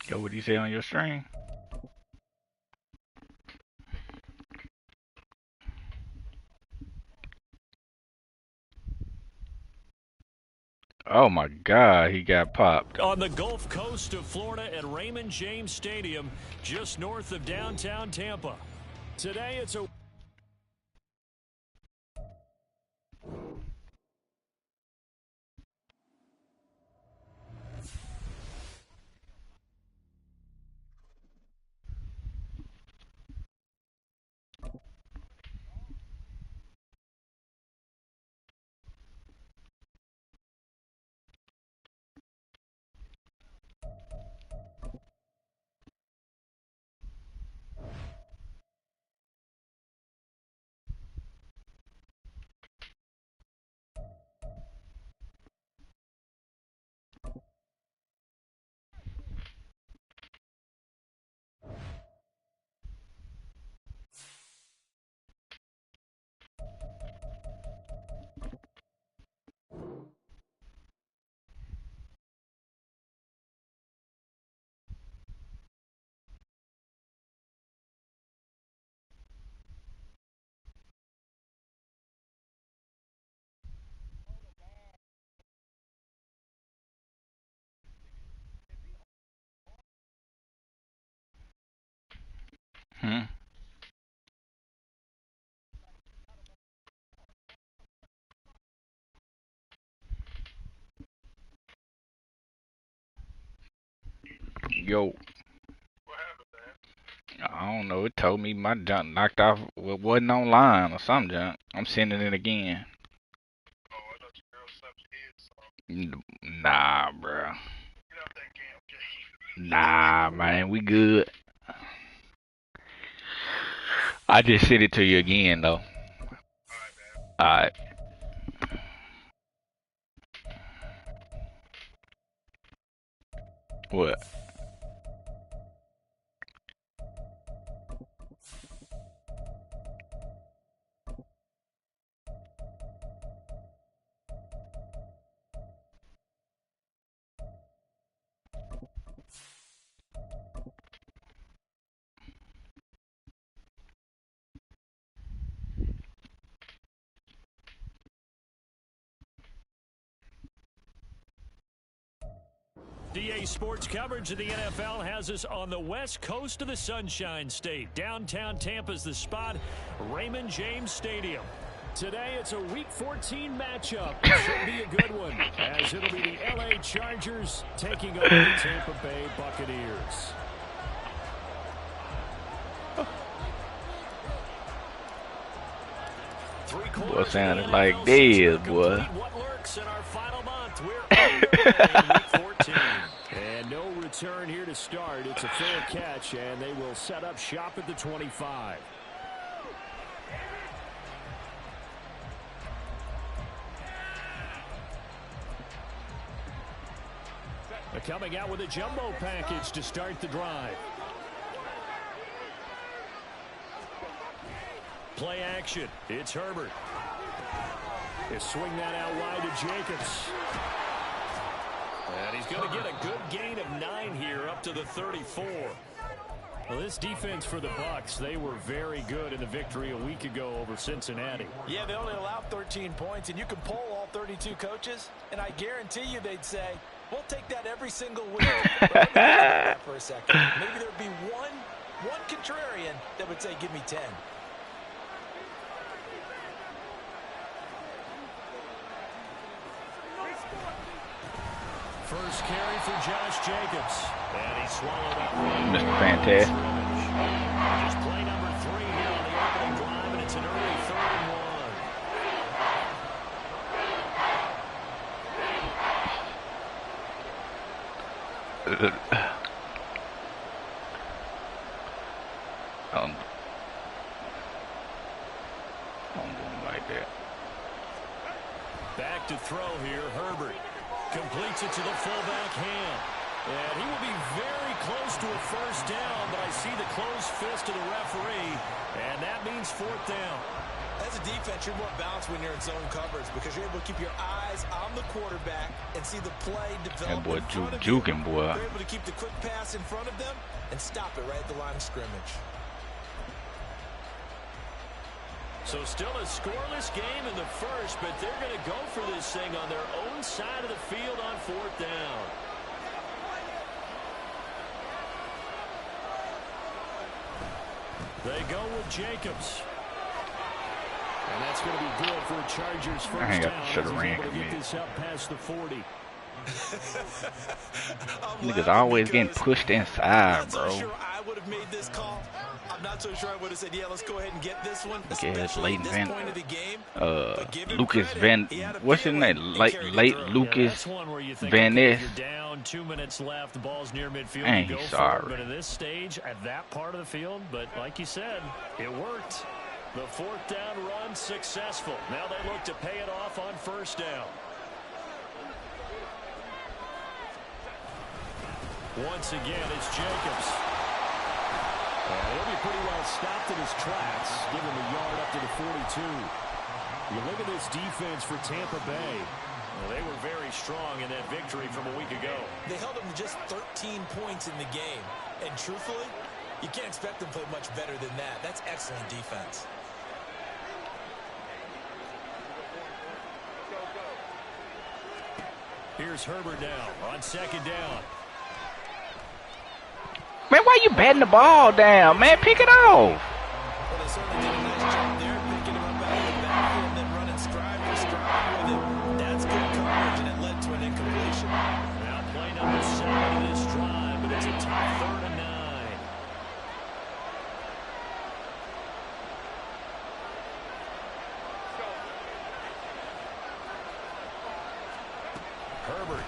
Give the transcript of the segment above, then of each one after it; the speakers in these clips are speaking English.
Yo, what do you say on your stream? Oh my God, he got popped. On the Gulf Coast of Florida at Raymond James Stadium, just north of downtown Tampa. Today it's a... Hmm. Yo. I don't know. It told me my junk knocked off. Well, wasn't online or some junk. I'm sending it again. Nah, bro. Nah, man, we good. I just sent it to you again, though. Alright. What? DA Sports coverage of the NFL has us on the west coast of the Sunshine State. Downtown Tampa's the spot, Raymond James Stadium. Today it's a Week 14 matchup. It should be a good one, as it'll be the LA Chargers taking on the Tampa Bay Buccaneers. Boy, sounded like dead, boy. What lurks in our final month? We're in Week 14. And no return here to start. It's a fair catch, and they will set up shop at the 25. They're coming out with a jumbo package to start the drive. Play action. It's Herbert. They swing that out wide to Jacobs. And he's going to get a good gain of 9 here up to the 34. Well, this defense for the Bucs, they were very good in the victory a week ago over Cincinnati. Yeah, they only allowed 13 points, and you can poll all 32 coaches, and I guarantee you they'd say, we'll take that every single week. But let me think about that for a second. Maybe there'd be one contrarian that would say, give me 10. First carry for Josh Jacobs. And he swallowed up. Mr. Fantastic. Just play number 3 here on the opening drive, and it's an early 3rd and 1. Don't do him like that. Back to throw here, Herbert. Completes it to the fullback hand. And he will be very close to a first down, but I see the closed fist of the referee, and that means 4th down. That's As a defense, you're more balanced when you're in zone coverage because you're able to keep your eyes on the quarterback and see the play develop. That boy juking, boy. They're able to keep the quick pass in front of them and stop it right at the line of scrimmage. So still a scoreless game in the first, but they're going to go for this thing on their own side of the field on 4th down. They go with Jacobs. And that's going to be good for a Chargers first down. Should have ran. Get this up past the 40. Niggas always getting pushed inside, bro. I'm not so sure I would have made this call. I'm not so sure I would have said, yeah, let's go ahead and get this one. It's Leighton Van. Point of the game. Lucas Van. What's his name? Late Lucas Van Ness. Down 2 minutes left. The ball's near midfield. Ain't you go sorry. for it, but at this stage, at that part of the field, but like you said, it worked. The 4th down run successful. Now they look to pay it off on 1st down. Once again, it's Jacobs. And he'll be pretty well stopped in his tracks. Give him a yard up to the 42. You look at this defense for Tampa Bay. Well, they were very strong in that victory from a week ago. They held them to just 13 points in the game. And truthfully, you can't expect them to play much better than that. That's excellent defense. Here's Herbert now on 2nd down. Man, why you batting the ball down, man? Pick it off. Well, they certainly did a nice job there, picking him up out of the backfield and then running stride for stride with it. That's good coverage, and it led to an incompletion. Now play number 7 of this drive, but it's a tough 3rd and 9. Herbert.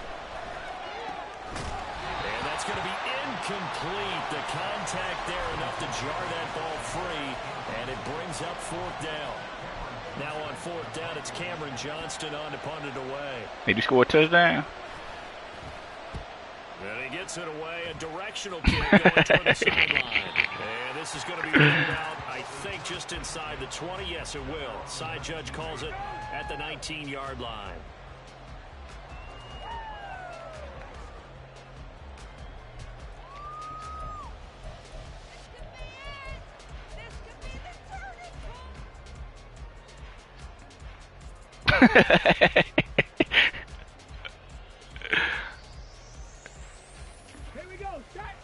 And that's going to be incomplete. The contact there enough to jar that ball free, and it brings up 4th down. Now on 4th down, it's Cameron Johnston on to punt it away. Did you score a touchdown? And he gets it away. A directional kick going toward the sideline. And this is going to be ruled out, I think, just inside the 20. Yes, it will. Side judge calls it at the 19-yard line. Here we go. Start.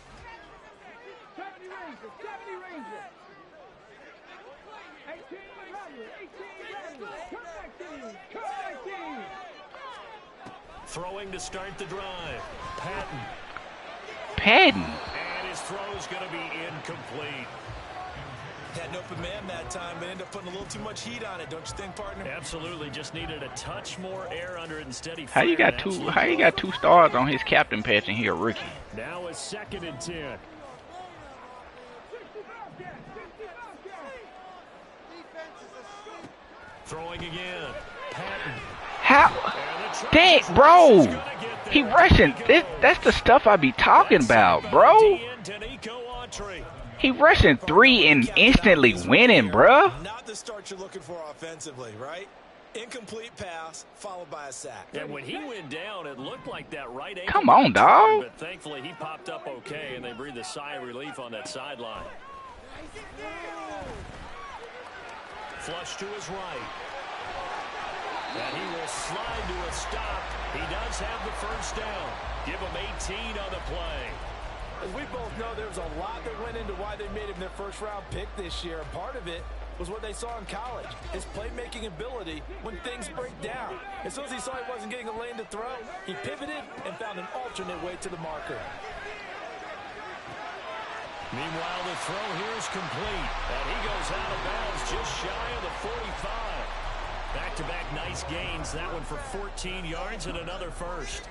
70 Rangers. 70 Rangers. 18 Rangers. 18 Rangers. Come back team. Come back team. Throwing to start the drive. Patton. And his throw is going to be incomplete. Had an open man that time, but ended up putting a little too much heat on it, don't you think, partner? Absolutely, just needed a touch more air under it instead. How you got two stars on his captain patch and he a rookie? Now a 2nd and 10. Throwing again. Patton. How? Dang, bro. He rushing. That's the stuff I be talking about, bro. He rushing 3 and instantly winning, bro. Not the start you're looking for offensively, right? Incomplete pass followed by a sack. And when he went down, it looked like that right ankle. Come on, dog. But thankfully, he popped up okay, and they breathed a sigh of relief on that sideline. Flush to his right. And he will slide to a stop. He does have the first down. Give him 18 on the play. As we both know, there's a lot that went into why they made him their first-round pick this year. Part of it was what they saw in college, his playmaking ability when things break down. As soon as he saw he wasn't getting a lane to throw, he pivoted and found an alternate way to the marker. Meanwhile, the throw here is complete, and he goes out of bounds just shy of the 45. Back-to-back nice gains, that one for 14 yards and another first.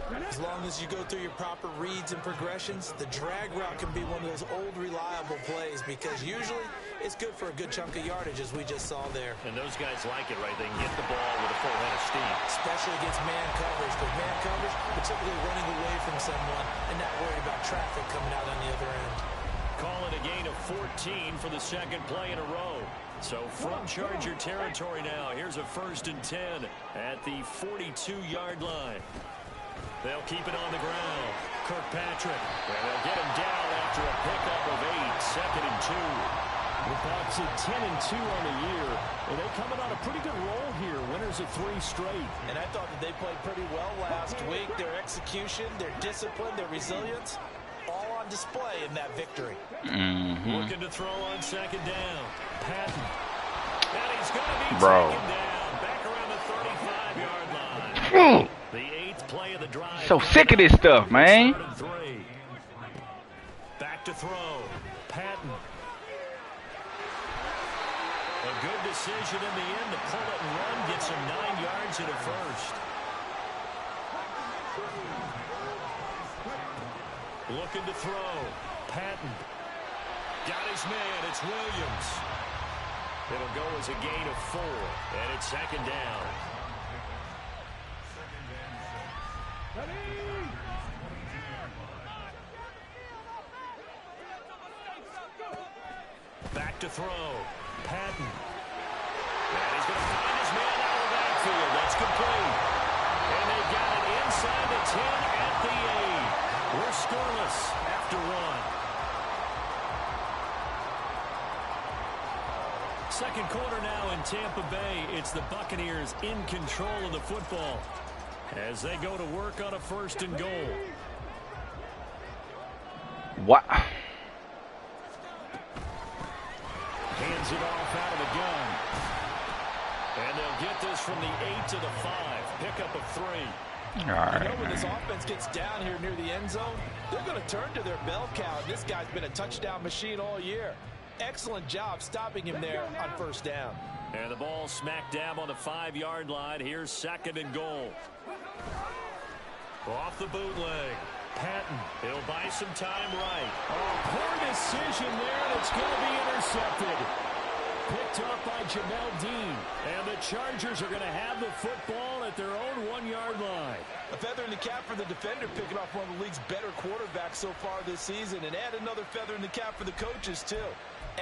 As long as you go through your proper reads and progressions, the drag route can be one of those old reliable plays because usually it's good for a good chunk of yardage, as we just saw there. And those guys like it, right? They can get the ball with a full head of steam. Especially against man coverage. With man coverage, particularly running away from someone and not worried about traffic coming out on the other end. call it a gain of 14 for the second play in a row. So from Charger territory now, here's a 1st and 10 at the 42-yard line. They'll keep it on the ground. Kirkpatrick, and they'll get him down after a pickup of 8, 2nd and 2. The Bucs at 10-2 on the year, and they coming on a pretty good roll here. Winners of 3 straight. And I thought that they played pretty well last week. Their execution, their discipline, their resilience, all on display in that victory. Looking to throw on 2nd down. Patton. And he's going to be taken down. Back around the 35-yard line. The 8th play of the drive. So sick of this stuff, man. Back to throw. Patton. A good decision in the end to pull it and run. Gets him 9 yards and a 1st. Looking to throw. Patton. Got his man. It's Williams. It'll go as a gain of 4. And it's 2nd down. Back to throw. Patton. And he's going to find his man out of the backfield. That's complete. And they've got it inside the 10 at the 8. We're scoreless after 1. Second quarter now in Tampa Bay. It's the Buccaneers in control of the football as they go to work on a 1st and goal. What? Hands it off out of the gun. And they'll get this from the 8 to the 5. Pickup of 3. All right, you know, when this offense gets down here near the end zone, they're going to turn to their bell cow. This guy's been a touchdown machine all year. Excellent job stopping him there on 1st down. And the ball smack dab on the 5-yard line. Here's 2nd and goal. Off the bootleg. Patton. He'll buy some time right. Oh, poor decision there, and it's going to be intercepted. Picked up by Jamel Dean. And the Chargers are going to have the football at their own 1-yard line. A feather in the cap for the defender, picking off one of the league's better quarterbacks so far this season. And add another feather in the cap for the coaches, too.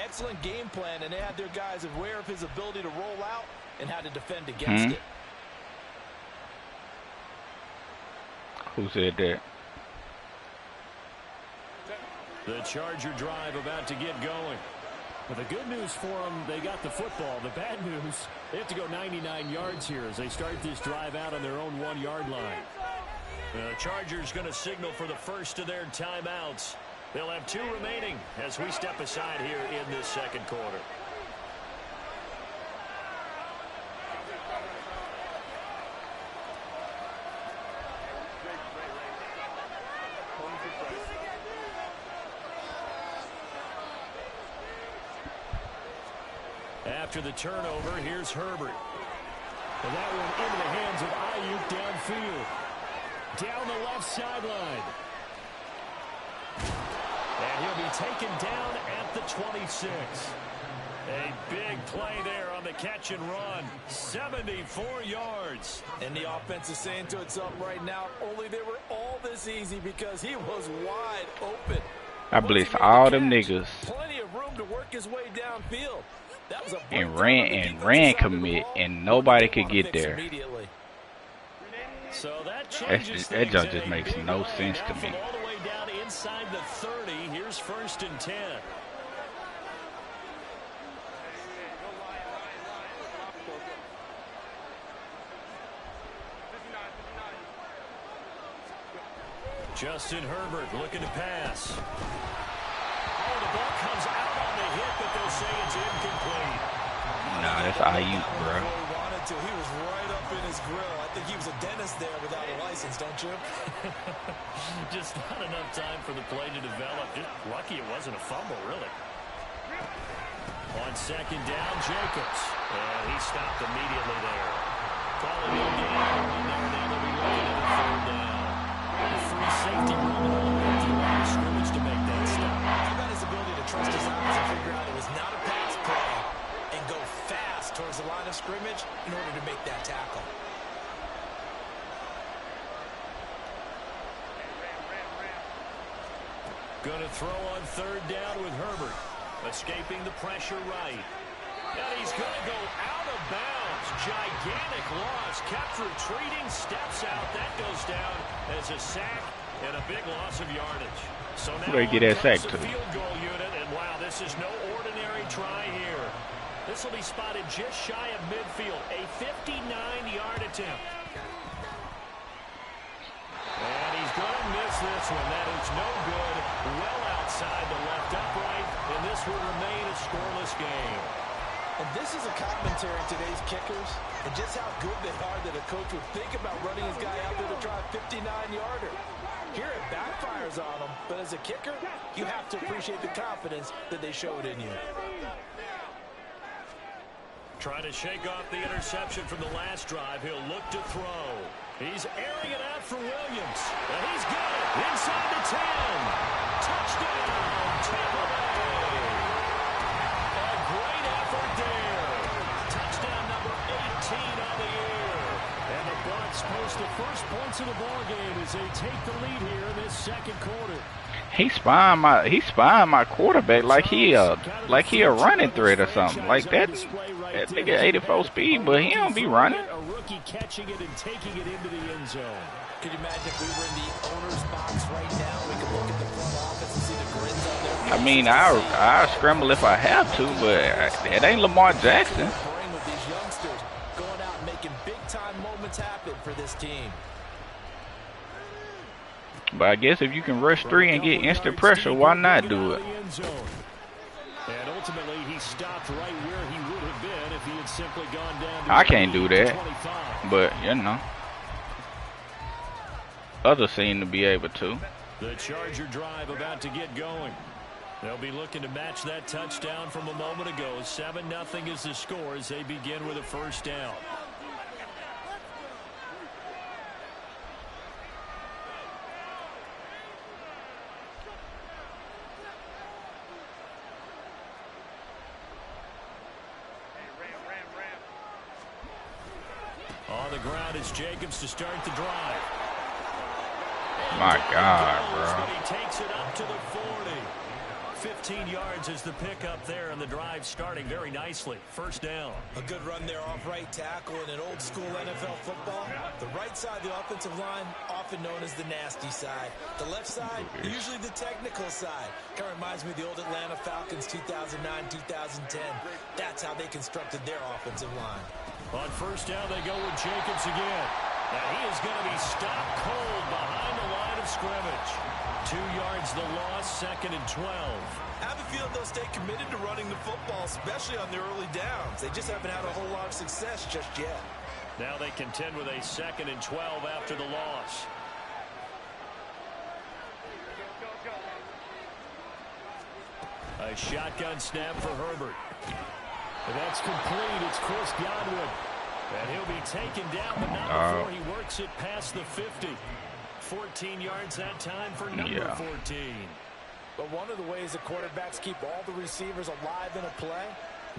Excellent game plan, and they had their guys aware of his ability to roll out and how to defend against it. Who said that? The Charger drive about to get going. But the good news for them, they got the football. The bad news, they have to go 99 yards here as they start this drive out on their own 1-yard line. The Chargers going to signal for the first of their timeouts. They'll have 2 remaining as we step aside here in this second quarter. After the turnover, here's Herbert. And that one into the hands of Ayuk downfield. Down the left sideline. And he'll be taken down at the 26. A big play there on the catch and run. 74 yards. And the offense is saying to itself right now, only they were all this easy because he was wide open. I blitz all them niggas. Plenty of room to work his way downfield. That was a And ran commit, and nobody could get there. So that just makes no sense to me. All the way down inside the 30. Here's 1st and 10. Justin Herbert looking to pass. Oh, the ball comes out on the hit, but they'll say it's incomplete. Nah, that's Ayuk, bro. He was right up in his grill. I think he was a dentist there without a license, don't you? Just not enough time for the play to develop. Just lucky it wasn't a fumble, really. On 2nd down, Jacobs. And he stopped immediately there. Call it in game. Now they'll be looking at a 3rd down. The free safety room at the line of scrimmage to make that stop. How about his ability to trust his eyes and figure out it was not a pass play and go fast towards the line of scrimmage in order to make that tackle. Going to throw on third down with Herbert. Escaping the pressure right. And he's going to go out of bounds. Gigantic loss. Kept retreating. Steps out. That goes down as a sack and a big loss of yardage. So now where you get that sack to? Field goal unit. And wow, this is no ordinary try here. This will be spotted just shy of midfield. A 59-yard attempt. And he's going to miss this one. That is no good. Well outside the left upright. And this will remain a scoreless game. And this is a commentary on today's kickers and just how good they are that a coach would think about running his guy out there to try a 59-yarder. Here it backfires on him, but as a kicker, you have to appreciate the confidence that they showed in you. Trying to shake off the interception from the last drive. He'll look to throw. He's airing it out for Williams. And he's got it inside the 10. Touchdown, Tampa Bay. A great effort there. Touchdown number 18 on the year. And the Bucs post the first points of the ball game as they take the lead here in this second quarter. He's spying my quarterback like he a running threat or something like that. That nigga 84 speed, but he don't be running. A rookie catching it and taking it into the end zone. Could you imagine if we were in the owner's box right now? We could look at the front office and see the grins on their faces. I mean, I'll scramble if I have to, but it ain't Lamar Jackson. With these youngsters going out and making big-time moments happen for this team. But I guess if you can rush 3 and get instant pressure, why not do it? And ultimately, he stopped right where he would have been if he had simply gone down to I can't do that, 25. but you know, others seem to be able to. The Charger drive about to get going. They'll be looking to match that touchdown from a moment ago. 7-0 is the score as they begin with a first down. On the ground is Jacobs to start the drive. My God, bro. But he takes it up to the 40. 15 yards is the pickup there, and the drive starting very nicely. First down. A good run there off right tackle in an old school NFL football. The right side of the offensive line, often known as the nasty side. The left side, usually the technical side. Kind of reminds me of the old Atlanta Falcons 2009-2010. That's how they constructed their offensive line. On first down, they go with Jacobs again. And he is going to be stopped cold behind the line of scrimmage. 2 yards the loss, 2nd and 12. I have a feeling they'll stay committed to running the football, especially on their early downs. They just haven't had a whole lot of success just yet. Now they contend with a 2nd and 12 after the loss. A shotgun snap for Herbert. And that's complete. It's Chris Godwin. And he'll be taken down, but not before he works it past the 50. 14 yards that time for number 14. But one of the ways that quarterbacks keep all the receivers alive in a play,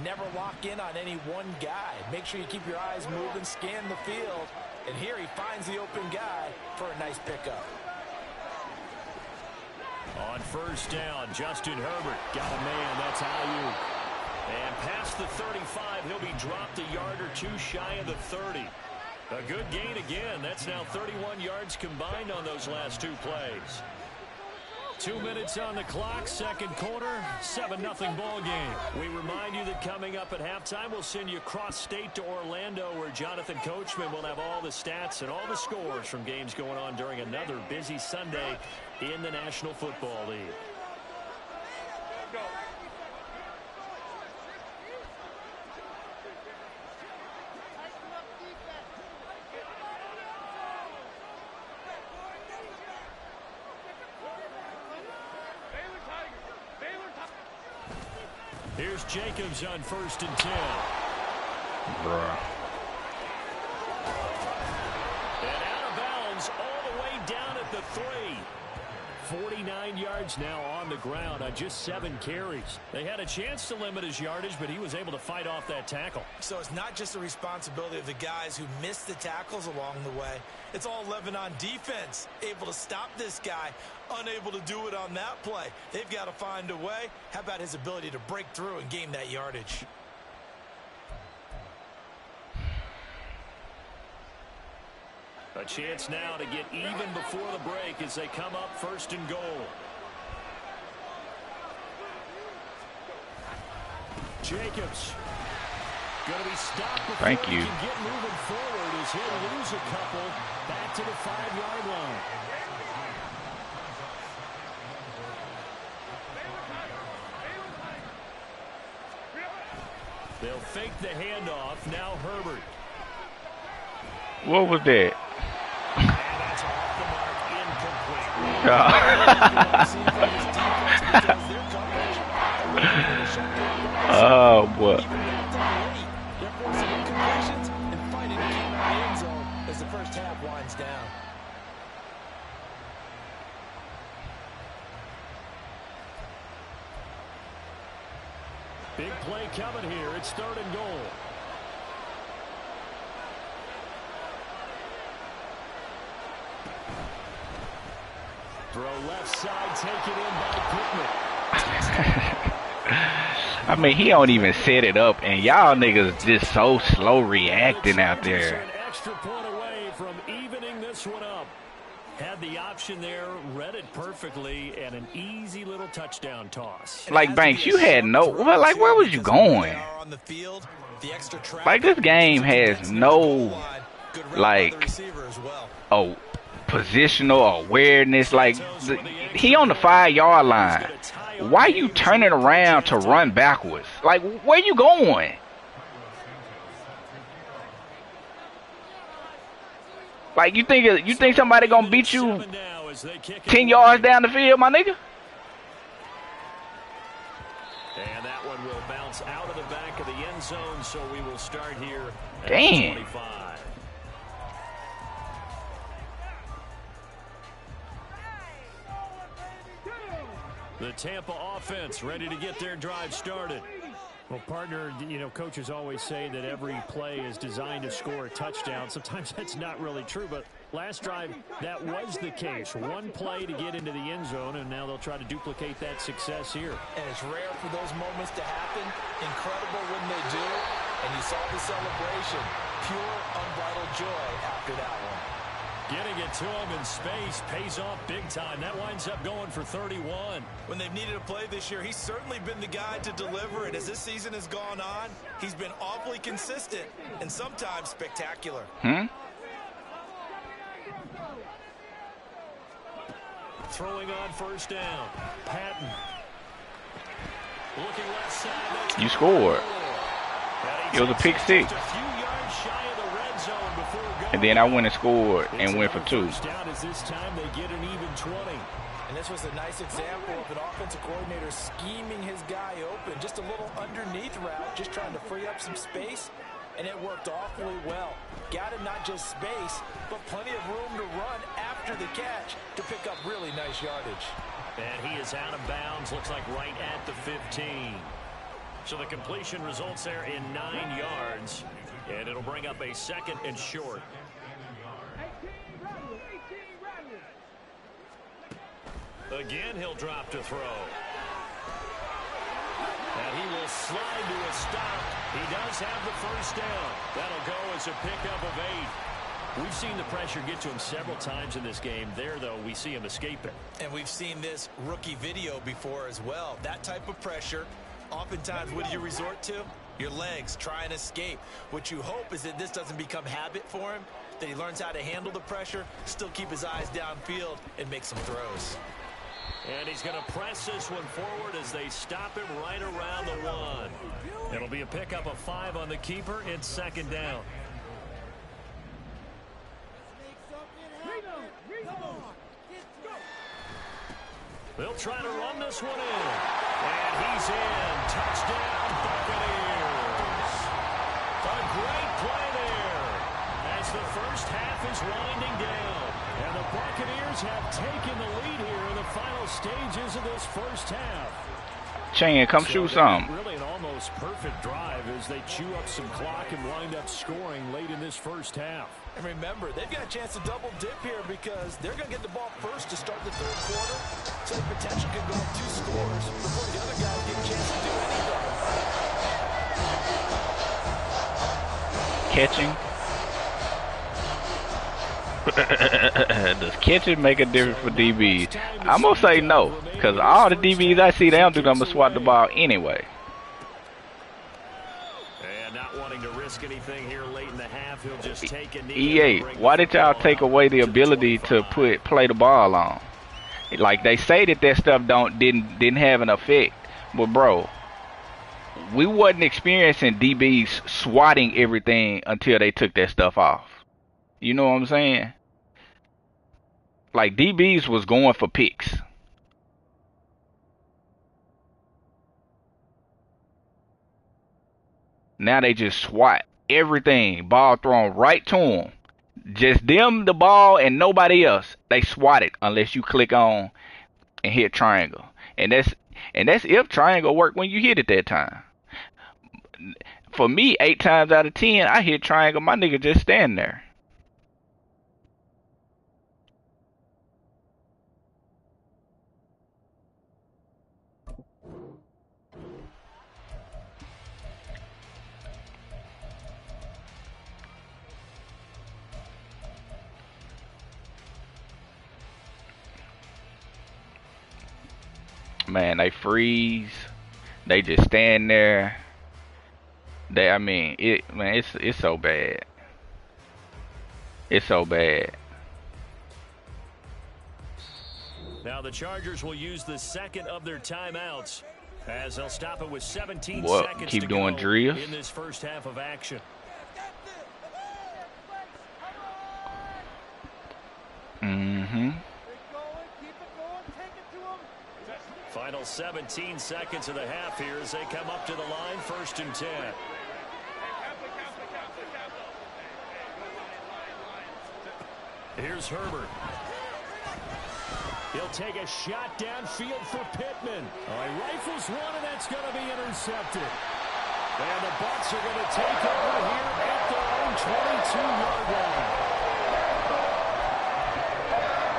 never lock in on any one guy. Make sure you keep your eyes moving, scan the field. And here he finds the open guy for a nice pickup. On first down, Justin Herbert got a man. That's Ayuk. And past the 35, he'll be dropped a yard or two shy of the 30. A good gain again. That's now 31 yards combined on those last 2 plays. 2 minutes on the clock, second quarter, 7-0 ball game. We remind you that coming up at halftime, we'll send you cross-state to Orlando, where Jonathan Coachman will have all the stats and all the scores from games going on during another busy Sunday in the National Football League. Here's Jacobs on 1st and 10. Bruh. And out of bounds all the way down at the 3. 49 yards now on the ground on just 7 carries. They had a chance to limit his yardage, but he was able to fight off that tackle. So it's not just the responsibility of the guys who missed the tackles along the way. It's all 11 on defense, able to stop this guy, unable to do it on that play. They've got to find a way. How about his ability to break through and gain that yardage? A chance now to get even before the break as they come up 1st and goal. Jacobs going to be stopped before Thank he you. can get moving forward as he'll lose a couple back to the 5-yard line. They'll fake the handoff. Now Herbert. What was that? And that's off the mark, incomplete. Oh, boy. They're forcing incompletions and finding a key in the end zone as the first half winds down. Big play coming here. It's 3rd and goal. Throw left side, take it in by Pittman. I mean, he don't even set it up, and y'all niggas just so slow reacting out there. An extra point away from evening this one up. Had the option there, read it perfectly, and an easy little touchdown toss. Like, Banks, you had no... Well, like, where was you going? Like, this game has no, like, positional awareness. Like, he on the 5-yard line. Why you turning around to run backwards? Like, where you going? Like, you think somebody gonna beat you 10 yards down the field, my nigga? And that one will bounce out of the back of the end zone, so we will start here at Damn. 25. The Tampa offense ready to get their drive started. Well, partner, you know, coaches always say that every play is designed to score a touchdown. Sometimes that's not really true, but last drive, that was the case. One play to get into the end zone, and now they'll try to duplicate that success here. And it's rare for those moments to happen. Incredible when they do. And you saw the celebration. Pure, unbridled joy after that one. Getting it to him in space pays off big time. That winds up going for 31. When they've needed a play this year, he's certainly been the guy to deliver it. As this season has gone on, he's been awfully consistent and sometimes spectacular. Throwing on 1st down. Patton. Looking left side. You scored. It was a pick 6. And then I went and scored and went for 2. This time they get an even 20. And this was a nice example of an offensive coordinator scheming his guy open. Just a little underneath route, just trying to free up some space. And it worked awfully well. Got him not just space, but plenty of room to run after the catch to pick up really nice yardage. And he is out of bounds, looks like right at the 15. So the completion results there in 9 yards. And it'll bring up a 2nd and short. Again, he'll drop to throw. And he will slide to a stop. He does have the 1st down. That'll go as a pickup of 8. We've seen the pressure get to him several times in this game. There, though, we see him escape it. And we've seen this rookie video before as well. That type of pressure, oftentimes, what do you resort to? Your legs, try and escape. What you hope is that this doesn't become habit for him, that he learns how to handle the pressure, still keep his eyes downfield, and make some throws. And he's going to press this one forward as they stop him right around the 1. It'll be a pickup of 5 on the keeper. It's 2nd down. They'll try to run this one in. And he's in. Touchdown, Buccaneers. A great play there as the first half is winding down. And the Buccaneers Buccaneers have taken the lead here in the final stages of this first half. Chan, come shoot some. Really an almost perfect drive as they chew up some clock and wind up scoring late in this first half. And remember, they've got a chance to double dip here because they're going to get the ball first to start the third quarter. So the potential could go up 2 scores before the other guys get a chance to do anything. Catching. Does catching make a difference for DBs? I'm going to say no. Because all the DBs I see, they don't do nothing but swat the ball anyway. And not wanting to risk anything here late in the half, he'll just take a knee. EA, why did y'all take away the ability to play the ball on? Like they say that stuff didn't have an effect, but bro, we wasn't experiencing DBs swatting everything until they took that stuff off. You know what I'm saying? Like DBs was going for picks. Now they just swat everything, ball thrown right to them. Just them, the ball, and nobody else. They swat it unless you click on and hit triangle. And that's if triangle work when you hit it that time. For me, 8 times out of 10, I hit triangle, my nigga just stand there. Man, they freeze. They just stand there. I mean, it's so bad. It's so bad. Now the Chargers will use the second of their timeouts as they'll stop it with 17 seconds keep to doing go drills in this first half of action. Final 17 seconds of the half here as they come up to the line, 1st and 10. Here's Herbert. He'll take a shot downfield for Pittman. He rifles one, and that's going to be intercepted. And the Bucs are going to take over here at their own 22-yard line.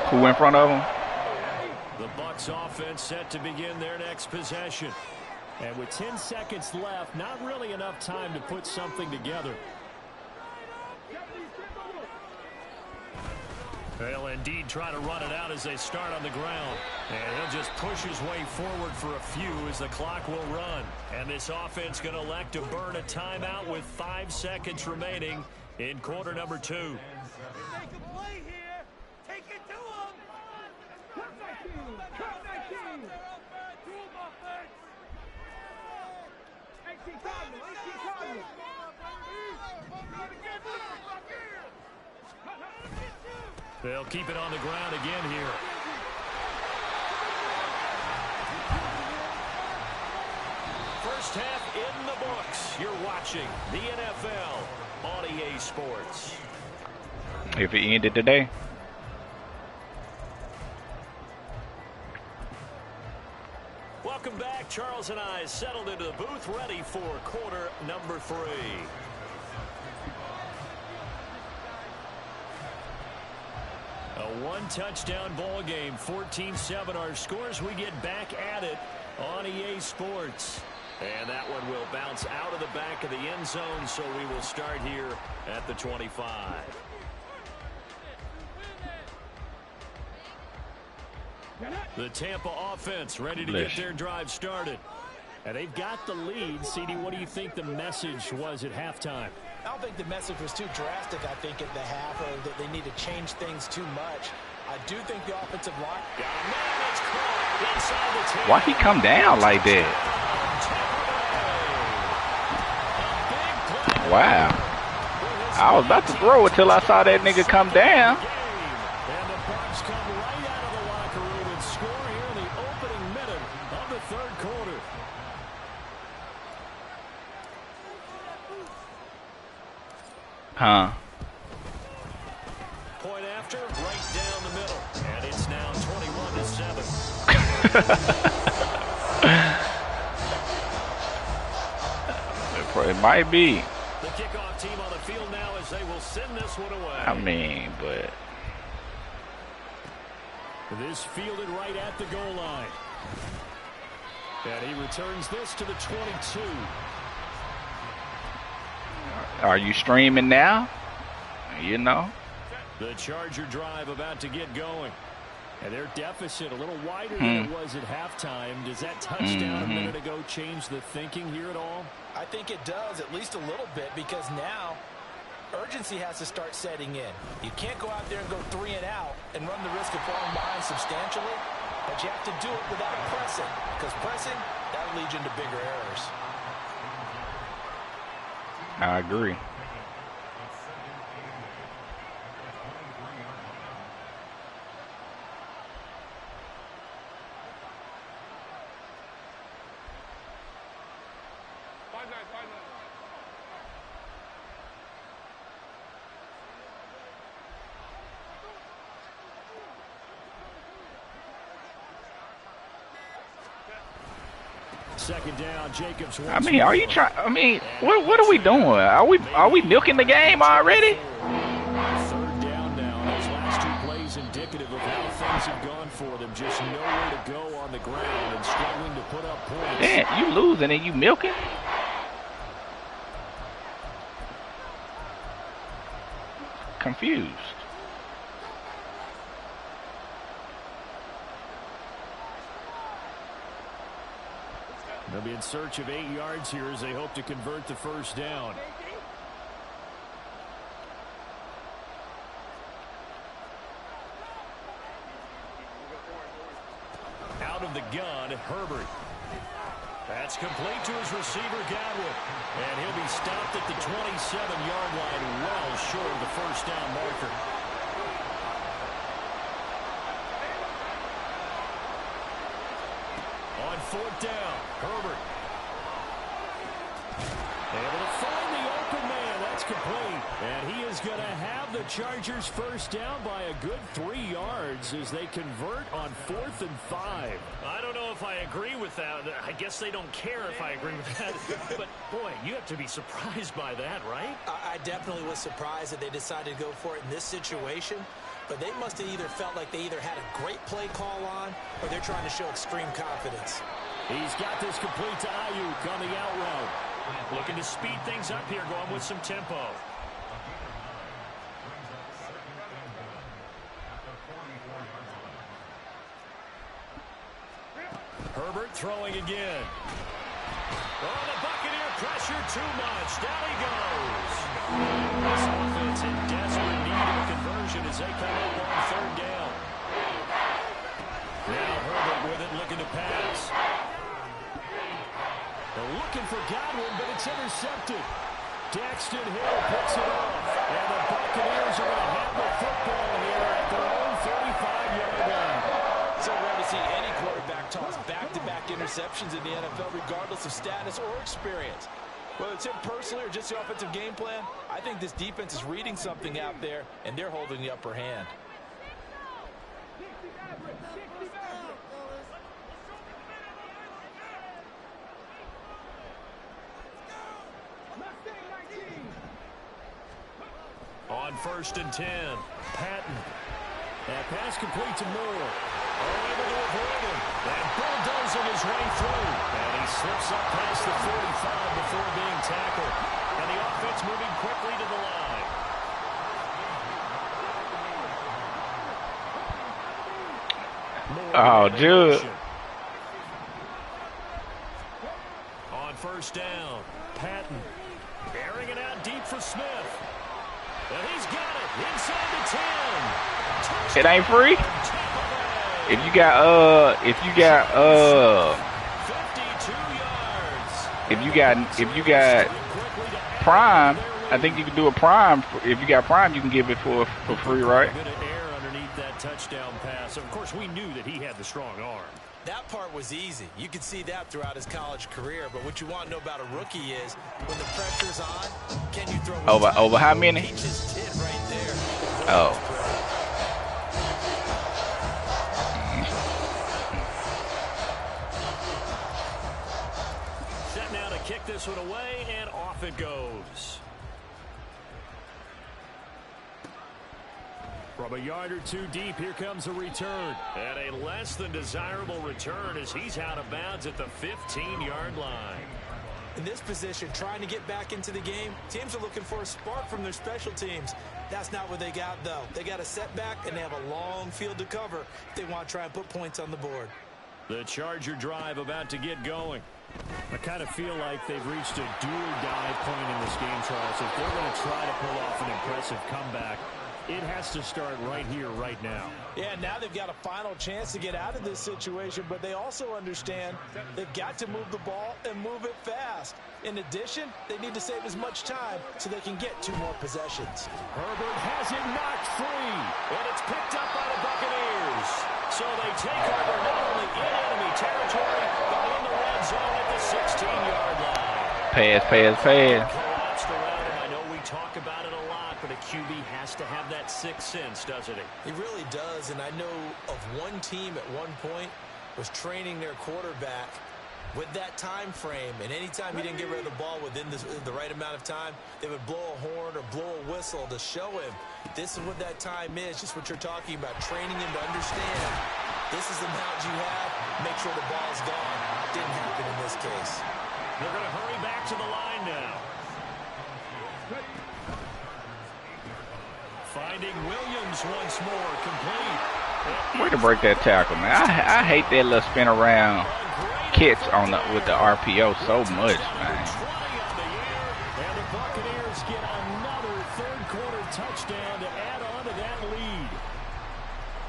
Who in front of him? The Bucs offense set to begin their next possession. And with 10 seconds left, not really enough time to put something together. They'll indeed try to run it out as they start on the ground. And he'll just push his way forward for a few as the clock will run. And this offense going to elect to burn a timeout with 5 seconds remaining in quarter number 2. Make a play here. Take it to him. They'll keep it on the ground again here. First half in the books. You're watching the NFL on EA Sports. If it ended today. Welcome back. Charles and I settled into the booth, ready for quarter number 3. A 1-touchdown ball game, 14-7 our scores. We get back at it on EA Sports. And that one will bounce out of the back of the end zone, so we will start here at the 25. The Tampa offense ready to get their drive started. And they've got the lead. CD, what do you think the message was at halftime? I don't think the message was too drastic, I think, at the half, or that they need to change things too much. I do think the offensive line... Why he come down like that? Wow. I was about to throw it till I saw that nigga come down. And the Bucs come right out of the locker room and score here in the opening minute of the third quarter. Huh. Point after, right down the middle. And it's It might be. The kickoff team on the field now as they will send this one away. I mean, but this fielded right at the goal line. And he returns this to the 22. Are you streaming now? You know. The Charger drive about to get going. And their deficit a little wider than it was at halftime. Does that touchdown a minute ago change the thinking here at all? I think it does, at least a little bit, because now urgency has to start setting in. You can't go out there and go 3 and out and run the risk of falling behind substantially, but you have to do it without pressing, because pressing, that'll lead you into bigger errors. I agree. Second down, Jacobs. I mean, are you trying? I mean, what are we doing? Are we milking the game already? Third down now. Those last 2 plays indicative of how things have gone for them. Just nowhere to go on the ground and struggling to put up points. Man, you losing and you milking? Confused. They'll be in search of 8 yards here as they hope to convert the first down. Out of the gun, Herbert. That's complete to his receiver, Godwin. And he'll be stopped at the 27-yard line, well short of the first down marker. On 4th down, Herbert. Able to find the open man. That's complete. And he is going to have the Chargers first down by a good 3 yards as they convert on 4th and 5. I don't know if I agree with that. I guess they don't care if I agree with that. But, boy, you have to be surprised by that, right? I definitely was surprised that they decided to go for it in this situation. But they must have either felt like they either had a great play call on or they're trying to show extreme confidence. He's got this complete to Ayuk on the out route. Looking to speed things up here, going with some tempo. Herbert throwing again. Oh, the Buccaneer pressure too much. Down he goes. This offense in desperate need of conversion as they come up on 3rd down. Now Herbert with it, looking to pass. They're looking for Godwin, but it's intercepted. Daxton Hill picks it off. And the Buccaneers are going to have the football here at their own 35-yard line. So rare to see any quarterback toss back-to-back interceptions in the NFL, regardless of status or experience. Whether it's him personally or just the offensive game plan, I think this defense is reading something out there, and they're holding the upper hand. On 1st and 10, Patton. That pass complete to Moore. Able to avoid him. And bulldozing his way through. And he slips up past the 45 before being tackled. And the offense moving quickly to the line. Oh, dude. On 1st down, Patton. Airing it out deep for Smith. And he's got it inside the 10. It ain't free. If you got 52 yards. if you got Prime, I think you can do a Prime. If you got Prime, you can give it for free, right? A bit of air underneath that touchdown pass. Of course, we knew that he had the strong arm. That part was easy. You could see that throughout his college career. But what you want to know about a rookie is when the pressure's on, can you throw over how many? He just did right there. Oh. this one away, and off it goes. From a yard or two deep, here comes a return. And a less than desirable return as he's out of bounds at the 15-yard line. In this position, trying to get back into the game, teams are looking for a spark from their special teams. That's not what they got, though. They got a setback, and they have a long field to cover if they want to try and put points on the board. The Charger drive about to get going. I kind of feel like they've reached a do-or-die point in this game, Charles. If they're going to try to pull off an impressive comeback, it has to start right here, right now. Yeah, now they've got a final chance to get out of this situation, but they also understand they've got to move the ball and move it fast. In addition, they need to save as much time so they can get 2 more possessions. Herbert has it knocked free, and it's picked up by the Buccaneers. So they take over not only in enemy territory, but in the red zone at the 16-yard line. Pass, pass, pass. Talk about it a lot, but a QB has to have that sixth sense, doesn't he? He really does, and I know of one team at one point was training their quarterback with that time frame, and anytime he didn't get rid of the ball within the right amount of time, they would blow a horn or blow a whistle to show him this is what that time is, just what you're talking about, training him to understand this is the amount you have, make sure the ball's gone. Didn't happen in this case. They're going to hurry back to the line now. Finding Williams once more, complete. Way to break that tackle, man. I hate that little spin around kits on with the RPO so much, man. And the Buccaneers get another third-quarter touchdown to add on to that lead.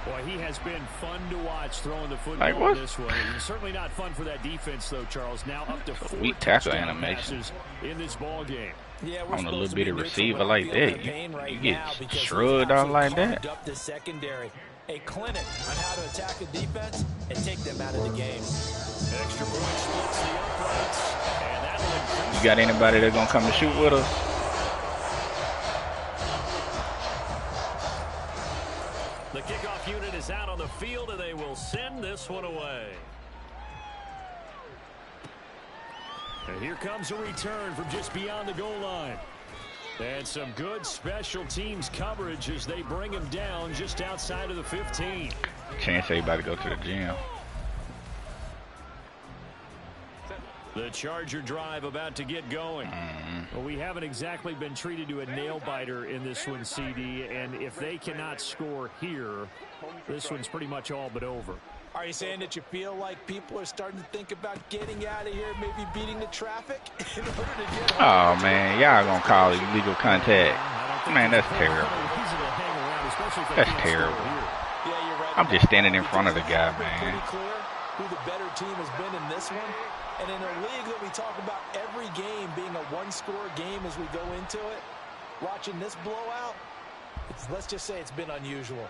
Boy, he has been fun to watch throwing the football this one. It's certainly not fun for that defense, though, Charles. Now up to 4 weak tackle touchdown animation passes in this ball game. Yeah, on a little bit of receiver like that, you get shrugged off like that. Up the secondary, a clinic on how to attack a defense and take them out of the game. Extra point splits the uprights, and that'll increase. You got anybody that's gonna come to shoot with us? The kickoff unit is out on the field, and they will send this one away. And here comes a return from just beyond the goal line. And some good special teams coverage as they bring him down just outside of the 15. Chance everybody go to the gym. The Charger drive about to get going. Well, we haven't exactly been treated to a nail-biter in this one, CD. And if they cannot score here, this one's pretty much all but over. Are you saying that you feel like people are starting to think about getting out of here, maybe beating the traffic in order to get home? Oh, man, y'all gonna call illegal contact. Man, that's terrible. That's terrible. Yeah, you're right. I'm just standing in front of the guy, man. Pretty clear who the better team has been in this one. And in a league that we talk about every game being a one-score game as we go into it, watching this blowout, let's just say it's been unusual.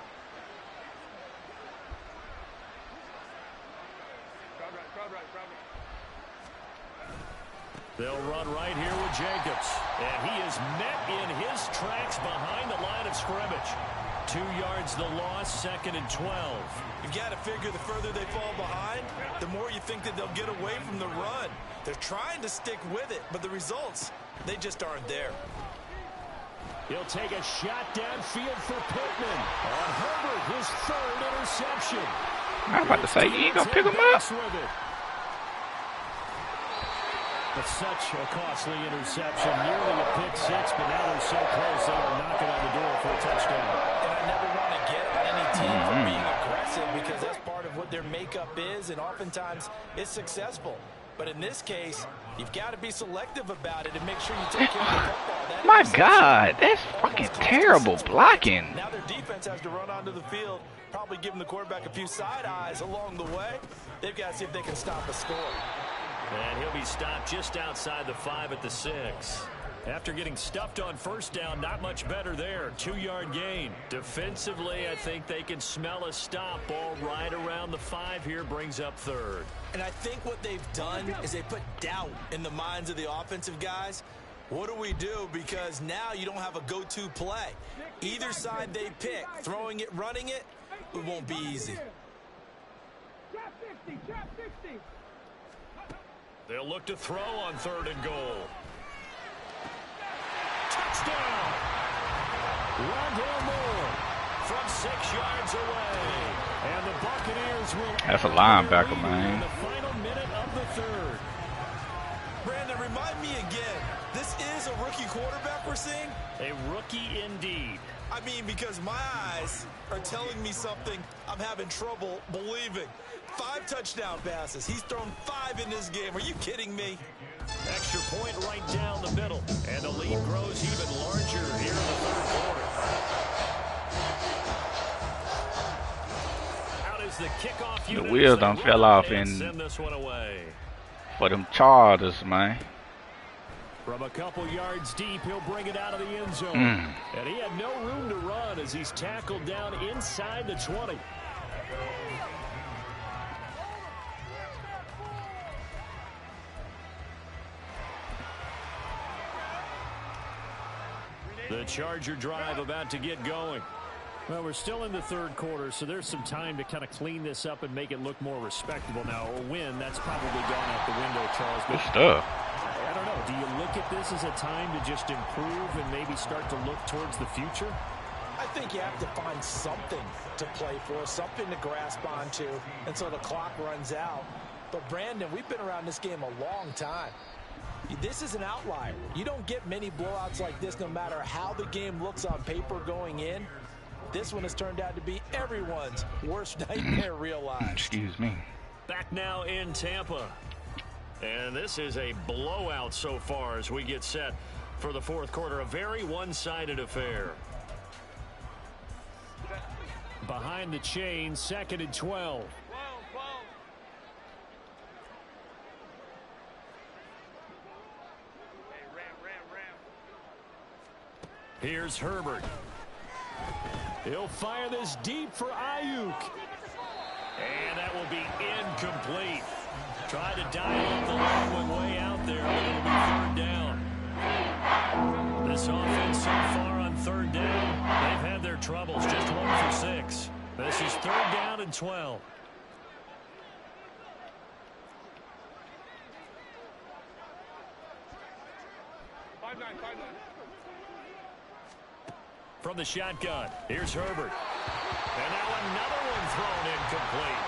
They'll run right here with Jacobs. And he is met in his tracks behind the line of scrimmage. 2 yards the loss, 2nd and 12. You've got to figure the further they fall behind, the more you think that they'll get away from the run. They're trying to stick with it, but the results, they just aren't there. He'll take a shot downfield for Pittman. On Herbert, his 3rd interception. I'm about to say, you ain't gonna pick him up. But such a costly interception, nearly a pick six, but now they're so close they are knocking on the door for a touchdown. And I never want to get on any team for being aggressive because that's part of what their makeup is, and oftentimes it's successful. But in this case, you've got to be selective about it and make sure you take care of the football. My God, that's fucking terrible blocking. Now their defense has to run onto the field, probably giving the quarterback a few side eyes along the way. They've got to see if they can stop a score. And he'll be stopped just outside the 5 at the 6. After getting stuffed on first down, not much better there. 2-yard gain. Defensively, I think they can smell a stop. Ball right around the 5 here, brings up 3rd. And I think what they've done is they put doubt in the minds of the offensive guys. What do we do? Because now you don't have a go-to play. Either side they pick, throwing it, running it, it won't be easy. They'll look to throw on 3rd and goal. Touchdown! Rondale Moore from 6 yards away. And the Buccaneers will... That's a linebacker, man. In the final minute of the 3rd. Brandon, remind me again, this is a rookie quarterback we're seeing? A rookie indeed. I mean, because my eyes are telling me something I'm having trouble believing. 5 touchdown passes. He's thrown 5 in this game. Are you kidding me? Extra point right down the middle. And the lead grows even larger here in the 3rd quarter. Out is the kickoff unit. The wheels done fell off in send this one away. for them Chargers, man. From a couple yards deep, he'll bring it out of the end zone. And he had no room to run as he's tackled down inside the 20. The Charger drive about to get going. Well, we're still in the 3rd quarter, so there's some time to kind of clean this up and make it look more respectable. Now, a win, that's probably gone out the window, Charles. Good stuff. I don't know. Do you look at this as a time to just improve and maybe start to look towards the future? I think you have to find something to play for, something to grasp onto, and so the clock runs out. But, Brandon, we've been around this game a long time. This is an outlier. You don't get many blowouts like this no matter how the game looks on paper going in. This one has turned out to be everyone's worst nightmare realized. Excuse me. Back now in Tampa. And this is a blowout so far as we get set for the 4th quarter. A very one-sided affair. Behind the chain, 2nd and 12. Here's Herbert. He'll fire this deep for Ayuk. And that will be incomplete. Try to dial up the long one way out there, but it'll be 3rd down. This offense so far on 3rd down, they've had their troubles. Just 1 for 6. This is 3rd down and 12. From the shotgun, here's Herbert. And now another one thrown incomplete.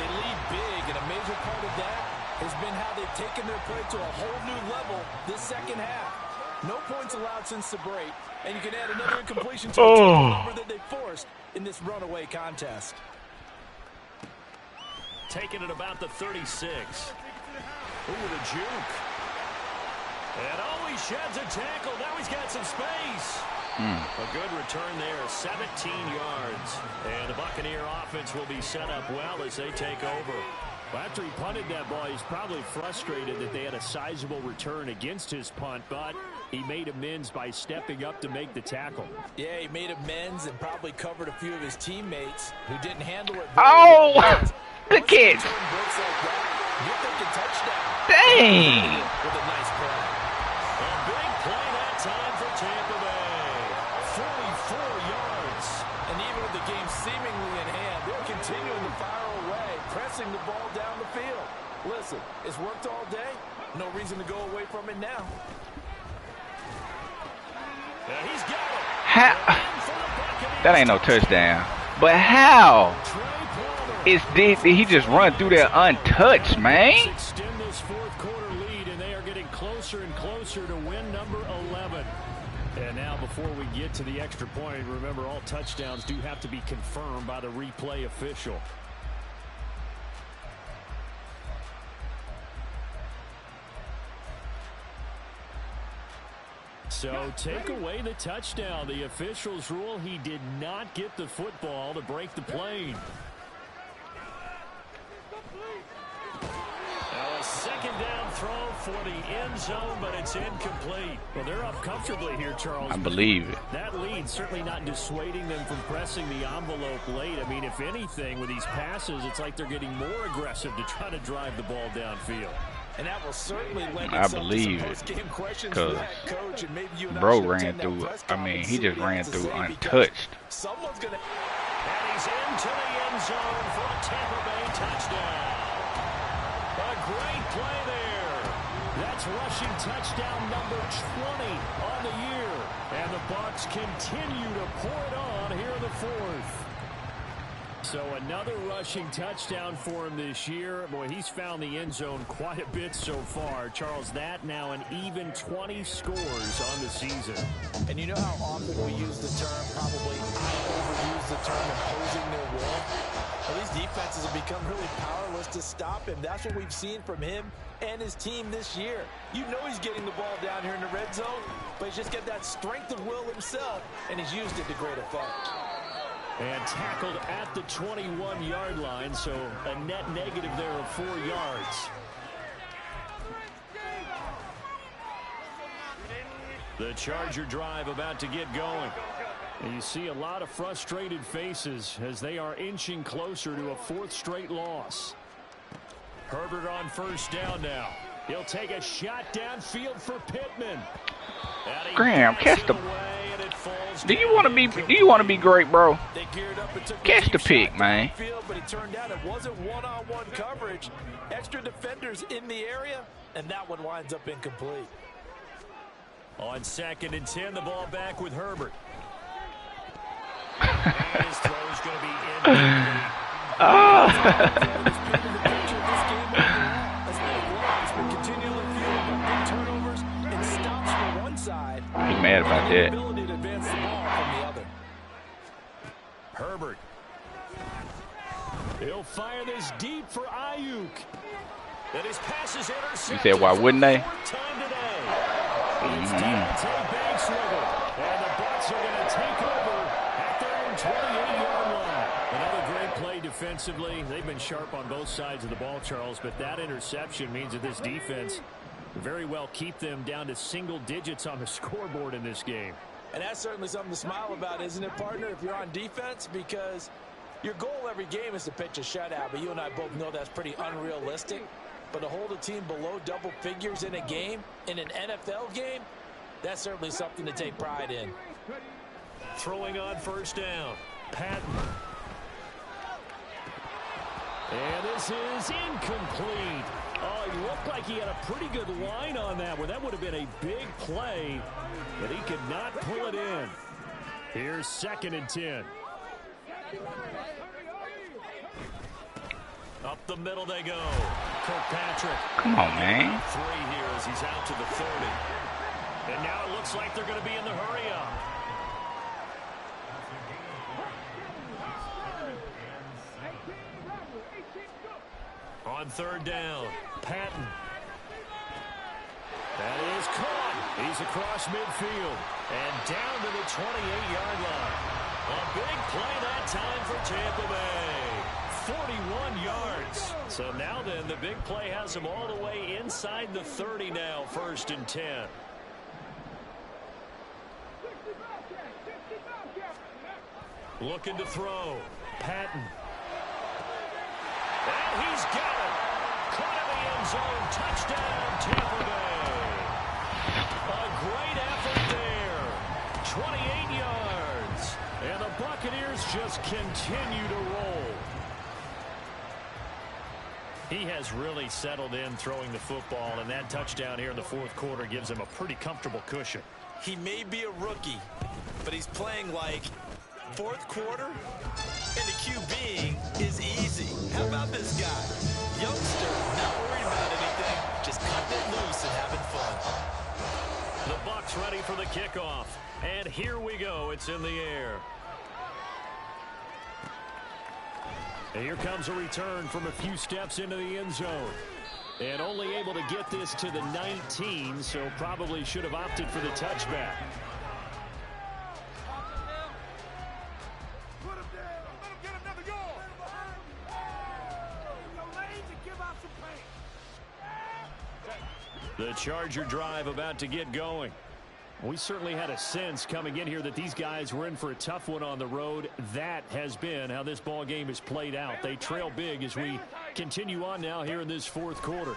They lead big, and a major part of that has been how they've taken their play to a whole new level this 2nd half. No points allowed since the break, and you can add another incompletion to the number that they forced in this runaway contest. Taking it about the 36. Ooh, the juke. And he sheds a tackle. Now he's got some space. A good return there, 17 yards. And the Buccaneer offense will be set up well as they take over. Well, after he punted that ball, he's probably frustrated that they had a sizable return against his punt, but he made amends by stepping up to make the tackle. Yeah, he made amends and probably covered a few of his teammates who didn't handle it very well. The kid. Dang. With a nice play. A big play that time for Tampa Bay. 44 yards. And even with the game seemingly in hand, they're continuing to fire away, pressing the ball down the field. Listen, it's worked all day. No reason to go away from it now. And he's got it. That ain't no touchdown. But how is he just run through there untouched, man? Extend this 4th quarter lead, and they are getting closer and closer to win number 11. And now before we get to the extra point, remember all touchdowns do have to be confirmed by the replay official. So take away the touchdown. The officials rule he did not get the football to break the plane. Now a 2nd down throw for the end zone, but it's incomplete. Well, they're up comfortably here, Charles. I believe it. That lead certainly not dissuading them from pressing the envelope late. I mean, if anything, with these passes, it's like they're getting more aggressive to try to drive the ball downfield. And that will certainly lend I believe it, because bro ran through, I mean, he just ran through untouched. Someone's gonna, and he's into the end zone for a Tampa Bay touchdown. A great play there. That's rushing touchdown number 20 on the year. And the Bucs continue to pour it on here in the fourth. So another rushing touchdown for him this year. Boy, he's found the end zone quite a bit so far. Charles, that now an even 20 scores on the season. And you know how often we use the term, probably I overuse the term, imposing their will? Well, these defenses have become really powerless to stop him. That's what we've seen from him and his team this year. You know he's getting the ball down here in the red zone, but he's just got that strength of will himself, and he's used it to great effect. And tackled at the 21-yard line, so a net negative there of 4 yards. The Charger drive about to get going. And you see a lot of frustrated faces as they are inching closer to a 4th straight loss. Herbert on first down now. He'll take a shot downfield for Pittman. Graham, catch the. Do you want to be great, bro? Catch the pick, man. But it turned out it wasn't one-on-one coverage. Extra defenders in the area, and that one winds up incomplete. On 2nd and 10, the ball back with Herbert. And his throw is going to be incomplete. He's mad about that. Herbert. He'll fire this deep for Ayuk. And his pass is intercepted. You said, why wouldn't they? And the Bucs are going to take over at their own 28-yard line. Another great play defensively. They've been sharp on both sides of the ball, Charles, but that interception means that this defense very well keep them down to single digits on the scoreboard in this game. And that's certainly something to smile about, isn't it, partner, if you're on defense? Because your goal every game is to pitch a shutout, but you and I both know that's pretty unrealistic. But to hold a team below double figures in a game, in an NFL game, that's certainly something to take pride in. Throwing on first down, Patton. And this is incomplete. Oh, he looked like he had a pretty good line on that one. That would have been a big play, but he could not pull it in. Here's 2nd and 10. Up the middle they go. Kirkpatrick. Come on, man. 3 here as he's out to the 30. And now it looks like they're going to be in the hurry-up. On 3rd down, Patton. That is caught. He's across midfield and down to the 28-yard line. A big play that time for Tampa Bay. 41 yards. So now then, the big play has him all the way inside the 30 now, 1st and 10. Looking to throw. Patton. And he's got it. Caught in the end zone. Touchdown, Tampa Bay. A great effort there. 28 yards. And the Buccaneers just continue to roll. He has really settled in throwing the football, and that touchdown here in the 4th quarter gives him a pretty comfortable cushion. He may be a rookie, but he's playing like 4th quarter, and the QBing is easy. How about this guy? Youngster, not worried about anything, just cutting it loose and having fun. The Bucs ready for the kickoff, and here we go. It's in the air. And here comes a return from a few steps into the end zone. And only able to get this to the 19, so probably should have opted for the touchback. The Charger drive about to get going. We certainly had a sense coming in here that these guys were in for a tough one on the road. That has been how this ball game is played out. They trail big as we continue on now here in this 4th quarter.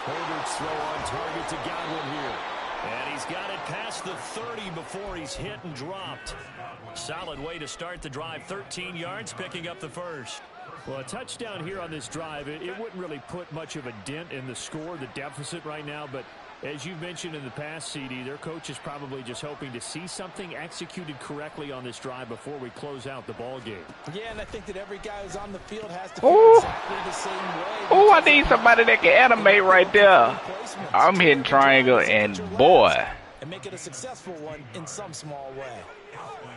Herbert's throw on target to Godwin here. And he's got it past the 30 before he's hit and dropped. Solid way to start the drive. 13 yards, picking up the first. Well, a touchdown here on this drive, it wouldn't really put much of a dent in the score, the deficit right now. But as you've mentioned in the past, CD, their coach is probably just hoping to see something executed correctly on this drive before we close out the ball game. Yeah, and I think that every guy who's on the field has to feel exactly the same way. Oh, I need somebody that can animate right there. I'm hitting triangle, and boy. And make it a successful one in some small way.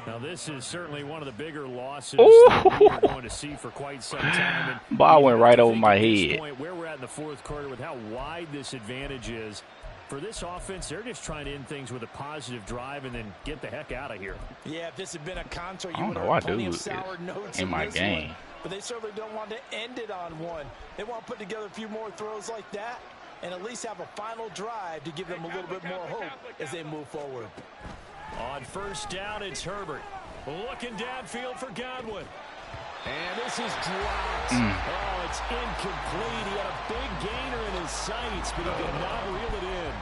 Now, this is certainly one of the bigger losses Ooh. that we're going to see for quite some time. And ball went right over my head. Point, where we're at in the fourth quarter with how wide this advantage is, for this offense, they're just trying to end things with a positive drive and then get the heck out of here. Yeah, if this had been a concert, you I would don't know have why plenty dude of sour notes in my this game. one. But they certainly don't want to end it on one. They want to put together a few more throws like that and at least have a final drive to give them a little bit more hope as they move forward. On first down, it's Herbert. Looking downfield for Godwin. And this is dropped. Oh, it's incomplete. He had a big gainer in his sights, but he could not reel it in.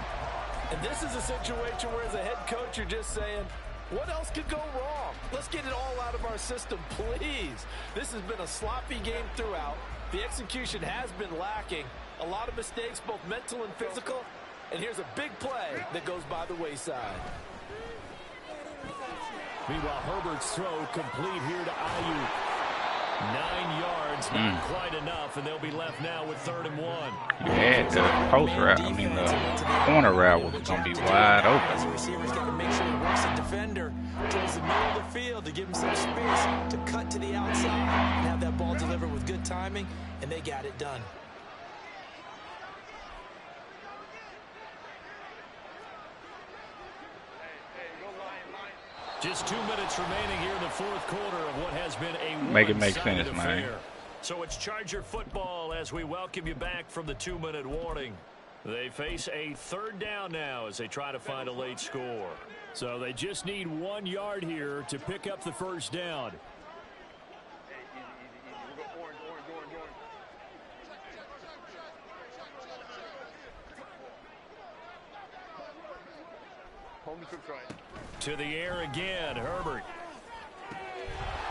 And this is a situation where as a head coach, you're just saying, what else could go wrong? Let's get it all out of our system, please. This has been a sloppy game throughout. The execution has been lacking. A lot of mistakes, both mental and physical. And here's a big play that goes by the wayside. Meanwhile, Herbert's throw complete here to Ayuk. 9 yards, not quite enough, and they'll be left now with 3rd and 1. You had the post route, I mean the corner route was going to be wide open. The receiver's got to make sure he works the defender towards the middle of the field to give him some space to cut to the outside and have that ball delivered with good timing, and they got it done. Just 2 minutes remaining here in the fourth quarter of what has been a Make it make one-sided sense, man. affair. So it's Charger football as we welcome you back from the 2-minute warning. They face a 3rd down now as they try to find a late score. So they just need 1 yard here to pick up the first down. To the air again, Herbert.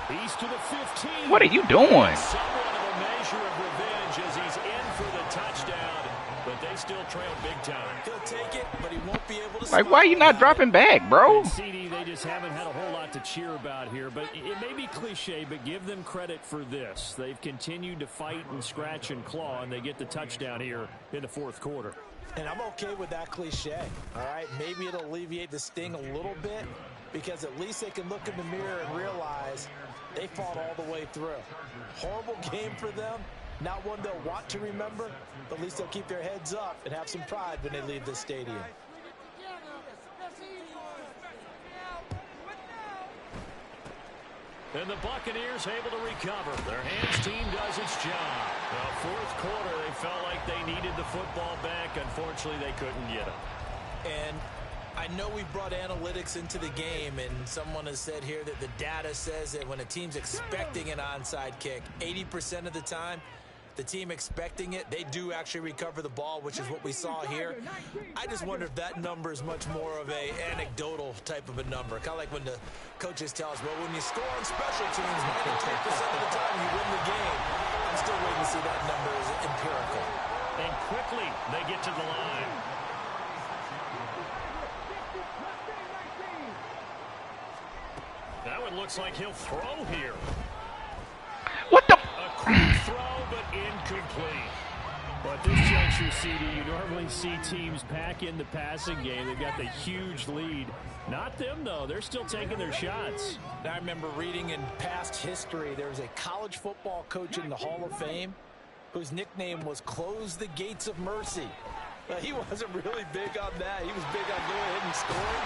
He's to the 15. What are you doing? Somewhat of a measure of revenge as he's in for the touchdown, but they still trail big time. He'll take it, but he won't be able to. Like, why are you not dropping back, bro? CD, they just haven't had a whole lot to cheer about here, but it may be cliche, but give them credit for this. They've continued to fight and scratch and claw, and they get the touchdown here in the fourth quarter. And I'm okay with that cliche, all right? Maybe it'll alleviate the sting a little bit because at least they can look in the mirror and realize they fought all the way through. Horrible game for them, not one they'll want to remember, but at least they'll keep their heads up and have some pride when they leave this stadium. And the Buccaneers able to recover. Their hands team does its job. Well, fourth quarter, they felt like they needed the football back. Unfortunately, they couldn't get it. And I know we brought analytics into the game, and someone has said here that the data says that when a team's expecting an onside kick, 80% of the time, the team expecting it, they do actually recover the ball, which is what we saw here. I just wonder if that number is much more of a anecdotal type of a number. Kind of like when the coaches tell us, well, when you score on special teams, 93% of the time you win the game. I'm still waiting to see that number as empirical. And quickly, they get to the line. That one looks like he'll throw here. What the? A quick throw, but incomplete. But this juncture, CD, you normally see teams pack in the passing game. They've got the huge lead. Not them, though. They're still taking their shots. I remember reading in past history, there was a college football coach in the Hall of Fame whose nickname was Close the Gates of Mercy. He wasn't really big on that. He was big on going ahead and scoring.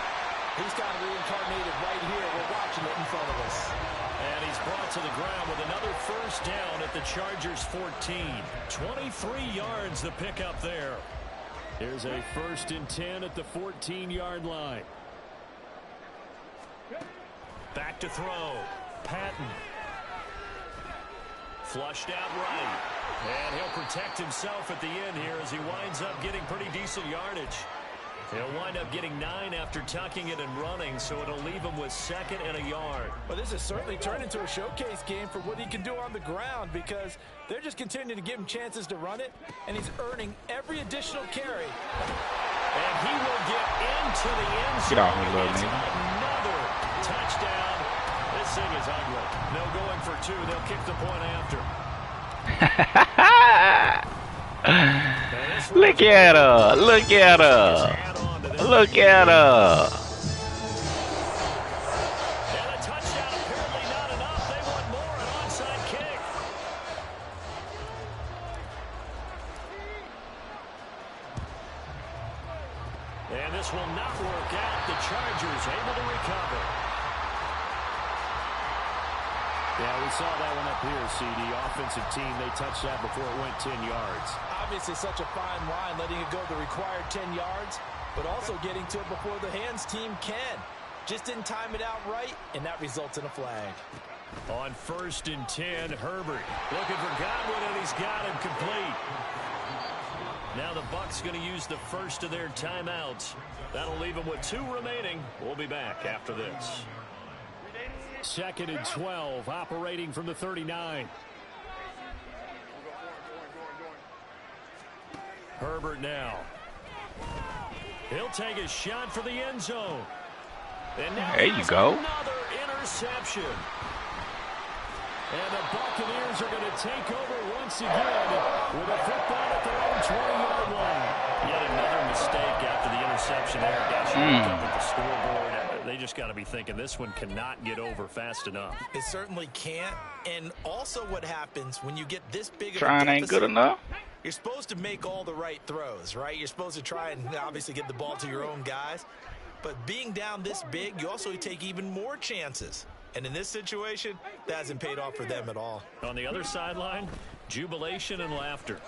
He's kind of reincarnated right here. We're watching it in front of us. And he's brought to the ground with another first down at the Chargers 14. 23 yards the pickup there. Here's a 1st and 10 at the 14-yard line. Back to throw. Patton. Flushed out right. And he'll protect himself at the end here as he winds up getting pretty decent yardage. He'll wind up getting 9 after tucking it and running, so it'll leave him with 2nd and a yard. Well, this has certainly turned into a showcase game for what he can do on the ground because they're just continuing to give him chances to run it, and he's earning every additional carry. And he will get into the end zone. Get off me, little It's nigga. another touchdown. This thing is ugly. No going for 2. They'll kick the point after. Look at her. Look at her. Look at her. And a touchdown apparently not enough. They want more, an onside kick. And this will not work out. The Chargers able to recover. Yeah, we saw that one up here, CD. Offensive team, they touched that before it went 10 yards. Obviously such a fine line, letting it go the required 10 yards, but also getting to it before the hands team can. Just didn't time it out right, and that results in a flag. On 1st and 10, Herbert looking for Godwin, and he's got him complete. Now the Bucs going to use the first of their timeouts. That'll leave them with 2 remaining. We'll be back after this. 2nd and 12, operating from the 39. Herbert now. He'll take a shot for the end zone. And now There you go. Another interception. And the Buccaneers are going to take over once again with a football at their own 20-yard line. Yet another mistake after the interception there. Guys, you look up at the scoreboard. They just got to be thinking this one cannot get over fast enough. It certainly can't. And also what happens when you get this big of a Trying ain't good enough. You're supposed to make all the right throws, right? You're supposed to try and obviously get the ball to your own guys. But being down this big, you also take even more chances. And in this situation, that hasn't paid off for them at all. On the other sideline, jubilation and laughter.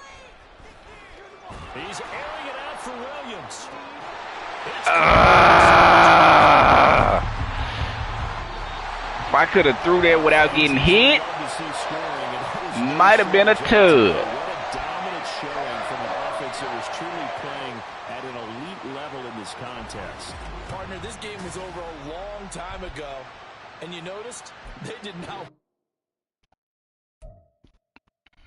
He's airing it out for Williams. If I could have threw that without getting hit, might have been a tud. What a dominant showing from an offense that was truly playing at an elite level in this contest. Partner, this game was over a long time ago. And you noticed they did not